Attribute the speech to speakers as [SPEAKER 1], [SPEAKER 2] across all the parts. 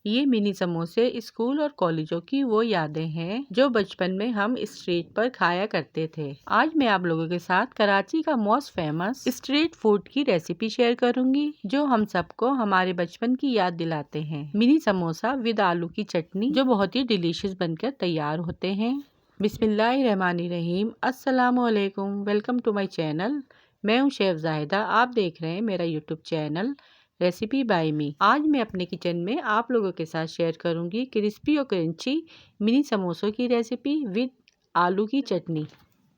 [SPEAKER 1] ये मिनी समोसे स्कूल और कॉलेजों की वो यादें हैं जो बचपन में हम स्ट्रीट पर खाया करते थे। आज मैं आप लोगों के साथ कराची का मोस्ट फेमस स्ट्रीट फूड की रेसिपी शेयर करूंगी जो हम सबको हमारे बचपन की याद दिलाते हैं। मिनी समोसा विद आलू की चटनी जो बहुत ही डिलीशियस बनकर तैयार होते हैं। बिस्मिल्लाहिर्रहमानिर्रहीम, अस्सलामुअलैकुम, वेलकम टू माई चैनल। मैं हूँ शेफ जाहिदा, आप देख रहे हैं मेरा यूट्यूब चैनल रेसिपी बाय मी। आज मैं अपने किचन में आप लोगों के साथ शेयर करूंगी क्रिस्पी और क्रंची मिनी समोसों की रेसिपी विद आलू की चटनी,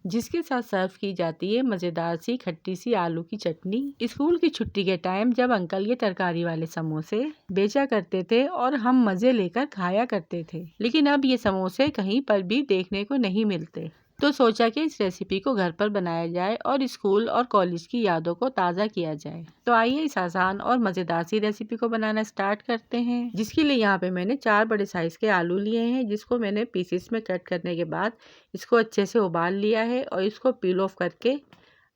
[SPEAKER 1] जिसके साथ सर्व की जाती है मज़ेदार सी खट्टी सी आलू की चटनी। स्कूल की छुट्टी के टाइम जब अंकल ये तरकारी वाले समोसे बेचा करते थे और हम मज़े लेकर खाया करते थे, लेकिन अब ये समोसे कहीं पर भी देखने को नहीं मिलते। तो सोचा कि इस रेसिपी को घर पर बनाया जाए और स्कूल और कॉलेज की यादों को ताज़ा किया जाए। तो आइए इस आसान और मज़ेदार सी रेसिपी को बनाना स्टार्ट करते हैं। जिसके लिए यहाँ पे मैंने 4 बड़े साइज़ के आलू लिए हैं, जिसको मैंने पीसेस में कट करने के बाद इसको अच्छे से उबाल लिया है और इसको पील ऑफ करके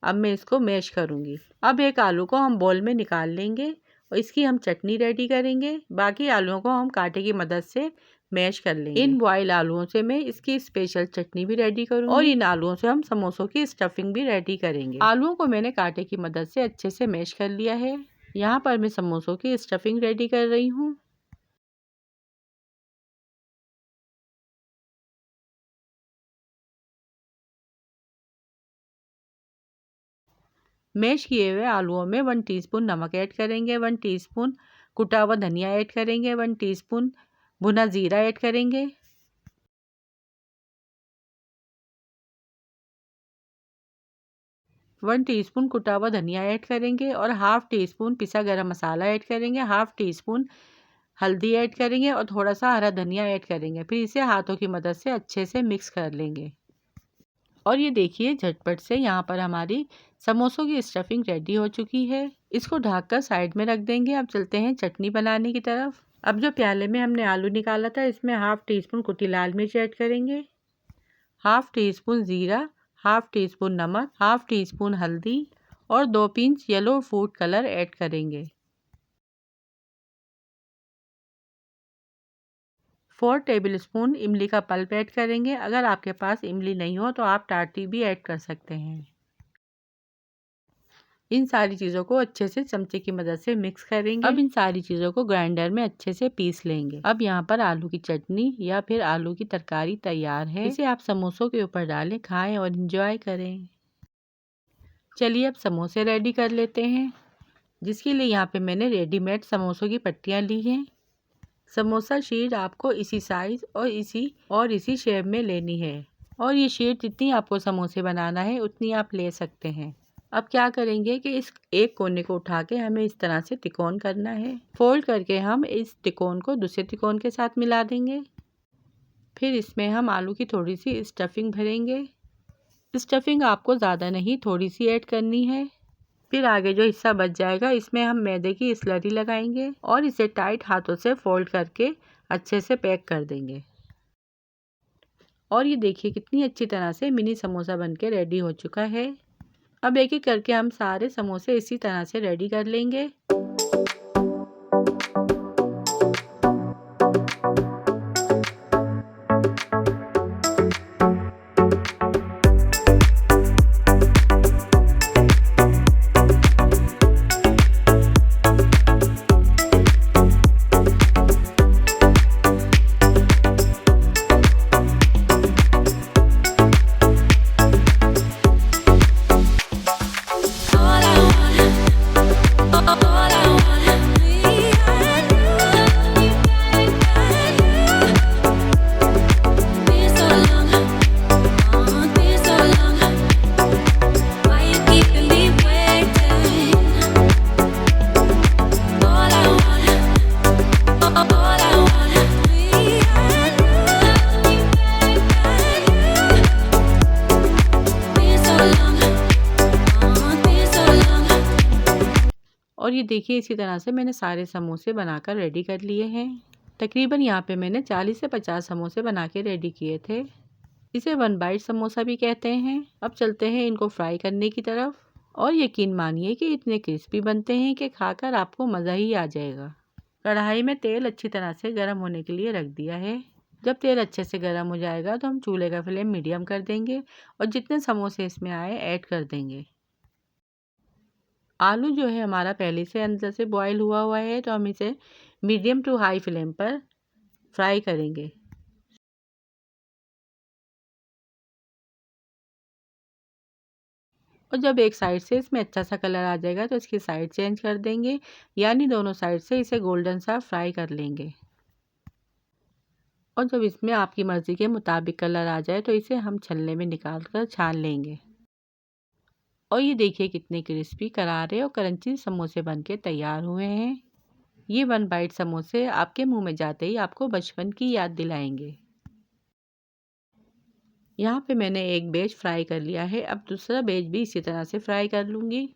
[SPEAKER 1] अब मैं इसको मैश करूँगी। अब एक आलू को हम बोल में निकाल लेंगे और इसकी हम चटनी रेडी करेंगे। बाकी आलूओं को हम कांटे की मदद से मैश कर लेंगे। इन बॉयल आलूओं से मैं इसकी स्पेशल चटनी भी रेडी करूँगी और इन आलूओं से हम समोसों की स्टफिंग भी रेडी करेंगे। आलूओं को मैंने कांटे की मदद से अच्छे से मैश कर लिया है। यहाँ पर मैं समोसों की स्टफिंग रेडी कर रही हूँ। मैश किए हुए आलूओं में 1 टीस्पून नमक ऐड करेंगे, 1 टीस्पून कुटा हुआ धनिया ऐड करेंगे, 1 टीस्पून भुना जीरा ऐड करेंगे, 1 टीस्पून कुटा हुआ धनिया ऐड करेंगे और हाफ टी स्पून पिसा गरम मसाला ऐड करेंगे, हाफ टी स्पून हल्दी ऐड करेंगे और थोड़ा सा हरा धनिया ऐड करेंगे। फिर इसे हाथों की मदद से अच्छे से मिक्स कर लेंगे। और ये देखिए झटपट से यहाँ पर हमारी समोसों की स्टफिंग रेडी हो चुकी है। इसको ढककर साइड में रख देंगे। अब चलते हैं चटनी बनाने की तरफ। अब जो प्याले में हमने आलू निकाला था इसमें हाफ टी स्पून कुटी लाल मिर्च ऐड करेंगे, हाफ टी स्पून ज़ीरा, हाफ टी स्पून नमक, हाफ टी स्पून हल्दी और 2 pinch yellow food colour add करेंगे। 4 टेबलस्पून इमली का पल्प ऐड करेंगे। अगर आपके पास इमली नहीं हो तो आप टाटी भी ऐड कर सकते हैं। इन सारी चीज़ों को अच्छे से चमचे की मदद से मिक्स करेंगे। अब इन सारी चीज़ों को ग्राइंडर में अच्छे से पीस लेंगे। अब यहाँ पर आलू की चटनी या फिर आलू की तरकारी तैयार है। इसे आप समोसों के ऊपर डालें, खाएं और एंजॉय करें। चलिए अब समोसे रेडी कर लेते हैं। जिसके लिए यहाँ पे मैंने रेडीमेड समोसों की पट्टियाँ ली हैं। समोसा शीट आपको इसी साइज़ और इसी शेप में लेनी है और ये शीट जितनी आपको समोसे बनाना है उतनी आप ले सकते हैं। अब क्या करेंगे कि इस एक कोने को उठा के हमें इस तरह से तिकोन करना है। फोल्ड करके हम इस तिकोन को दूसरे तिकोन के साथ मिला देंगे। फिर इसमें हम आलू की थोड़ी सी स्टफिंग भरेंगे। स्टफिंग आपको ज़्यादा नहीं, थोड़ी सी ऐड करनी है। फिर आगे जो हिस्सा बच जाएगा इसमें हम मैदे की स्लरी लगाएंगे और इसे टाइट हाथों से फोल्ड करके अच्छे से पैक कर देंगे। और ये देखिए कितनी अच्छी तरह से मिनी समोसा बनके रेडी हो चुका है। अब एक एक करके हम सारे समोसे इसी तरह से रेडी कर लेंगे। और ये देखिए इसी तरह से मैंने सारे समोसे बनाकर रेडी कर लिए हैं। तकरीबन यहाँ पे मैंने 40 से 50 समोसे बना के रेडी किए थे। इसे 1 बाइट समोसा भी कहते हैं। अब चलते हैं इनको फ्राई करने की तरफ और यकीन मानिए कि इतने क्रिस्पी बनते हैं कि खाकर आपको मज़ा ही आ जाएगा। कढ़ाई में तेल अच्छी तरह से गर्म होने के लिए रख दिया है। जब तेल अच्छे से गर्म हो जाएगा तो हम चूल्हे का फ्लेम मीडियम कर देंगे और जितने समोसे इसमें आए ऐड कर देंगे। आलू जो है हमारा पहले से अंदर से बॉईल हुआ है, तो हम इसे मीडियम टू हाई फ्लेम पर फ्राई करेंगे। और जब एक साइड से इसमें अच्छा सा कलर आ जाएगा तो इसकी साइड चेंज कर देंगे, यानी दोनों साइड से इसे गोल्डन सा फ्राई कर लेंगे। और जब इसमें आपकी मर्ज़ी के मुताबिक कलर आ जाए तो इसे हम छलने में निकाल कर छान लेंगे। और ये देखिए कितने क्रिस्पी, करारे और क्रंची समोसे बनके तैयार हुए हैं। ये 1 बाइट समोसे आपके मुंह में जाते ही आपको बचपन की याद दिलाएंगे। यहाँ पे मैंने एक बैच फ्राई कर लिया है, अब दूसरा बैच भी इसी तरह से फ्राई कर लूँगी।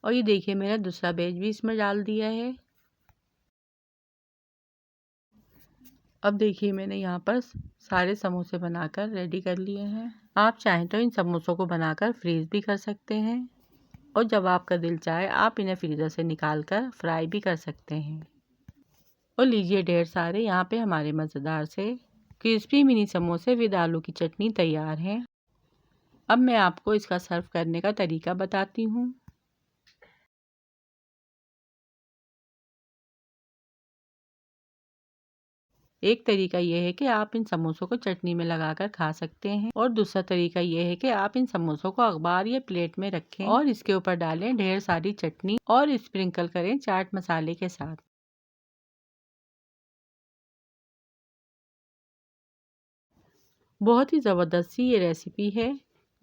[SPEAKER 1] और ये देखिए मैंने दूसरा बैच भी इसमें डाल दिया है। अब देखिए मैंने यहाँ पर सारे समोसे बनाकर रेडी कर लिए हैं। आप चाहें तो इन समोसों को बनाकर फ्रीज भी कर सकते हैं और जब आपका दिल चाहे आप इन्हें फ्रीज़र से निकाल कर फ्राई भी कर सकते हैं। और लीजिए ढेर सारे यहाँ पे हमारे मज़ेदार से क्रिस्पी मिनी समोसे विद आलू की चटनी तैयार हैं। अब मैं आपको इसका सर्व करने का तरीका बताती हूँ। एक तरीका ये है कि आप इन समोसों को चटनी में लगाकर खा सकते हैं और दूसरा तरीका ये है कि आप इन समोसों को अखबार या प्लेट में रखें और इसके ऊपर डालें ढेर सारी चटनी और स्प्रिंकल करें चाट मसाले के साथ। बहुत ही ज़बरदस्त सी ये रेसिपी है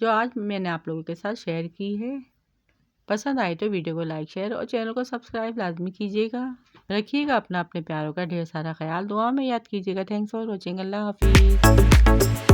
[SPEAKER 1] जो आज मैंने आप लोगों के साथ शेयर की है। पसंद आए तो वीडियो को लाइक, शेयर और चैनल को सब्सक्राइब लाजमी कीजिएगा। रखिएगा अपना अपने प्यारों का ढेर सारा ख्याल, दुआ में याद कीजिएगा। Thanks for watching. अल्लाह हाफिज़।